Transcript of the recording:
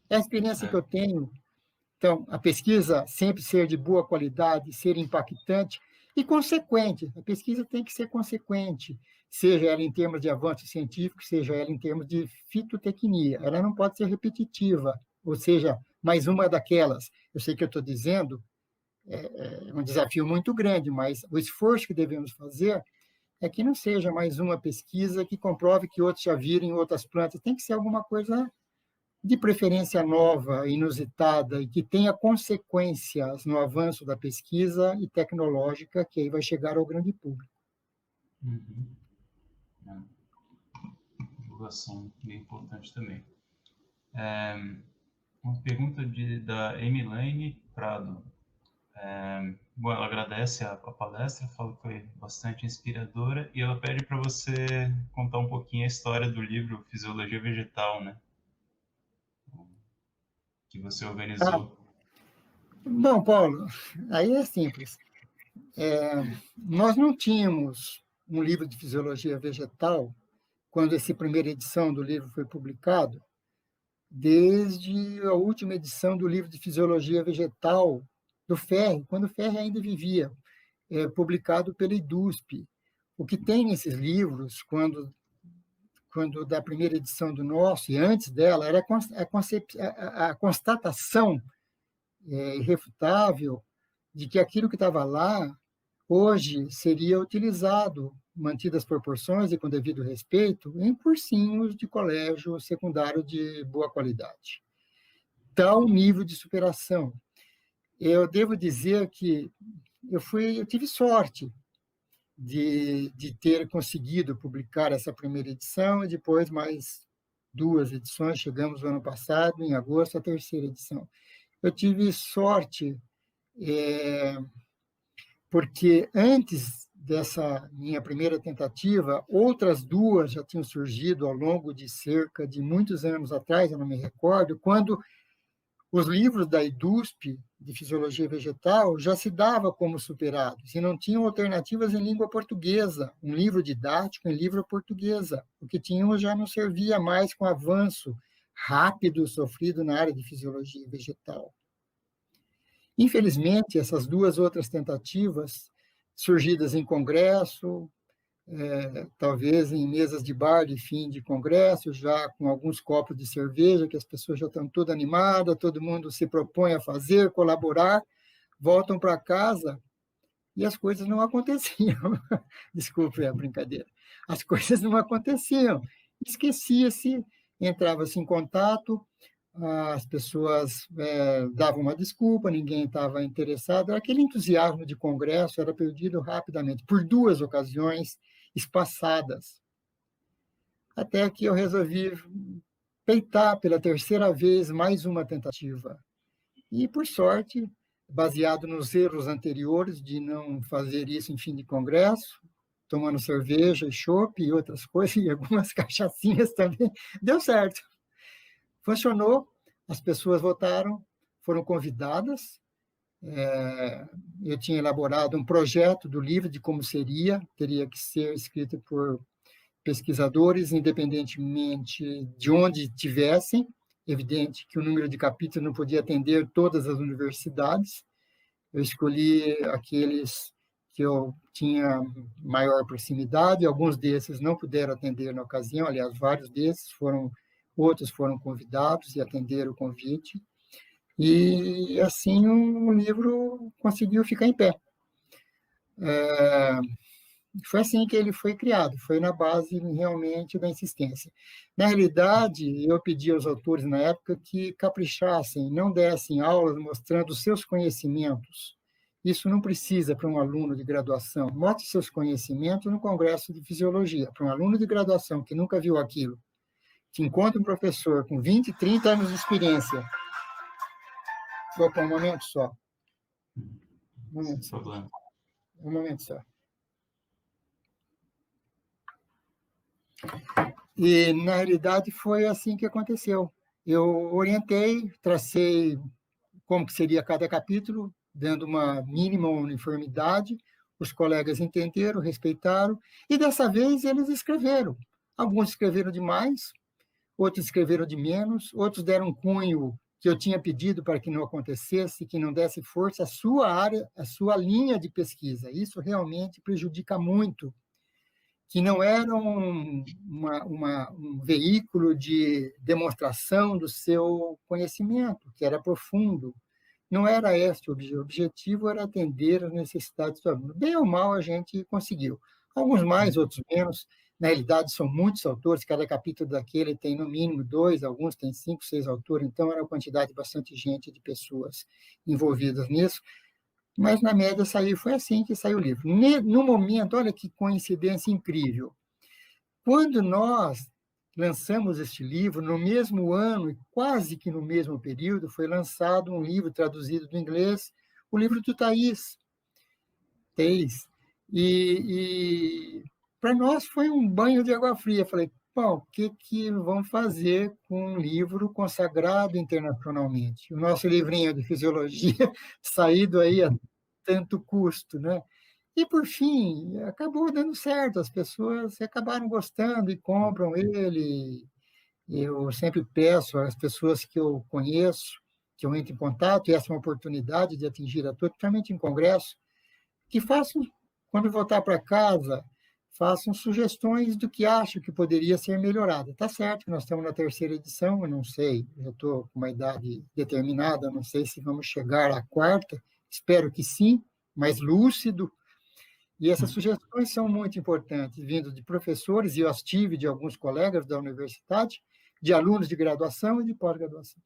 É a experiência que eu tenho. Então, a pesquisa sempre ser de boa qualidade, ser impactante e consequente. A pesquisa tem que ser consequente, seja ela em termos de avanço científico, seja ela em termos de fitotecnia. Ela não pode ser repetitiva, ou seja, mais uma daquelas. Eu sei que eu estou dizendo, é um desafio muito grande, mas o esforço que devemos fazer é que não seja mais uma pesquisa que comprove que outros já viram em outras plantas. Tem que ser alguma coisa de preferência nova, inusitada, e que tenha consequências no avanço da pesquisa e tecnológica, que aí vai chegar ao grande público. Uhum. Divulgação bem importante também. Uma pergunta da Emilene Prado. Bom, ela agradece a palestra, fala que foi bastante inspiradora, e ela pede para você contar um pouquinho a história do livro Fisiologia Vegetal, né? Que você organizou. Bom, Paulo, aí é simples. Nós não tínhamos um livro de fisiologia vegetal quando essa primeira edição do livro foi publicado, desde a última edição do livro de fisiologia vegetal do Ferri, quando o Ferri ainda vivia, publicado pela IDUSP. O que tem nesses livros, quando da primeira edição do nosso, e antes dela, era a constatação irrefutável de que aquilo que estava lá, hoje, seria utilizado, mantidas as proporções e com devido respeito, em cursinhos de colégio secundário de boa qualidade. Tal nível de superação. Eu devo dizer que eu tive sorte de ter conseguido publicar essa primeira edição e depois mais 2 edições. Chegamos no ano passado, em agosto, a terceira edição. Eu tive sorte porque antes dessa minha primeira tentativa, outras 2 já tinham surgido ao longo de cerca de muitos anos atrás, eu não me recordo, quando os livros da IDUSP, de Fisiologia Vegetal, já se dava como superados, e não tinham alternativas em língua portuguesa, um livro didático em língua portuguesa. O que tínhamos já não servia mais com o avanço rápido sofrido na área de Fisiologia Vegetal. Infelizmente, essas 2 outras tentativas, surgidas em congresso, talvez em mesas de bar de fim de congresso, já com alguns copos de cerveja, que as pessoas já estão todas animadas, todo mundo se propõe a fazer, colaborar, voltam para casa e as coisas não aconteciam. Desculpe a brincadeira. As coisas não aconteciam. Esquecia-se, entrava-se em contato, as pessoas davam uma desculpa, ninguém estava interessado. Aquele entusiasmo de congresso era perdido rapidamente, por 2 ocasiões espaçadas. Até que eu resolvi peitar pela terceira vez mais uma tentativa. E, por sorte, baseado nos erros anteriores de não fazer isso em fim de congresso, tomando cerveja, chopp e outras coisas, e algumas cachaçinhas também, deu certo. Funcionou, as pessoas votaram, foram convidadas. Eu tinha elaborado um projeto do livro de como teria que ser escrito por pesquisadores, independentemente de onde estivessem. Evidente que o número de capítulos não podia atender todas as universidades. Eu escolhi aqueles que eu tinha maior proximidade, alguns desses não puderam atender na ocasião, aliás, vários desses outros foram convidados e atenderam o convite, e assim o livro conseguiu ficar em pé. Foi assim que ele foi criado, foi na base realmente da insistência. Na realidade, eu pedi aos autores na época que caprichassem, não dessem aulas mostrando os seus conhecimentos. Isso não precisa para um aluno de graduação. Mostre seus conhecimentos no congresso de fisiologia. Para um aluno de graduação que nunca viu aquilo, que encontra um professor com 20, 30 anos de experiência. Opa, um momento só. Um momento só. E, na realidade, foi assim que aconteceu. Eu orientei, tracei como que seria cada capítulo, dando uma mínima uniformidade. Os colegas entenderam, respeitaram, e dessa vez eles escreveram. Alguns escreveram demais, outros escreveram de menos, outros deram um cunho que eu tinha pedido para que não acontecesse, que não desse força à sua área, à sua linha de pesquisa. Isso realmente prejudica muito, que não era um veículo de demonstração do seu conhecimento, que era profundo. Não era esse o objetivo. O objetivo era atender às necessidades do aluno. Bem ou mal, a gente conseguiu. Alguns mais, outros menos. Na realidade, são muitos autores, cada capítulo daquele tem no mínimo 2, alguns têm 5, 6 autores, então era uma quantidade bastante gente de pessoas envolvidas nisso. Mas, na média, foi assim que saiu o livro. No momento, olha que coincidência incrível. Quando nós lançamos este livro, no mesmo ano, e quase que no mesmo período, foi lançado um livro traduzido do inglês, o livro do Thais. E para nós foi um banho de água fria. Falei, bom, o que vamos fazer com um livro consagrado internacionalmente? O nosso livrinho de fisiologia, saído aí a tanto custo, né? E, por fim, acabou dando certo, as pessoas acabaram gostando e compram ele. Eu sempre peço às pessoas que eu conheço, que eu entro em contato, e essa é uma oportunidade de atingir a todos, principalmente em congresso, que façam, quando voltar para casa, façam sugestões do que acham que poderia ser melhorado. Está certo que nós estamos na 3ª edição, eu não sei, eu estou com uma idade determinada, não sei se vamos chegar à 4ª, espero que sim, mais lúcido. E essas sugestões são muito importantes, vindo de professores, e eu as tive de alguns colegas da universidade, de alunos de graduação e de pós-graduação.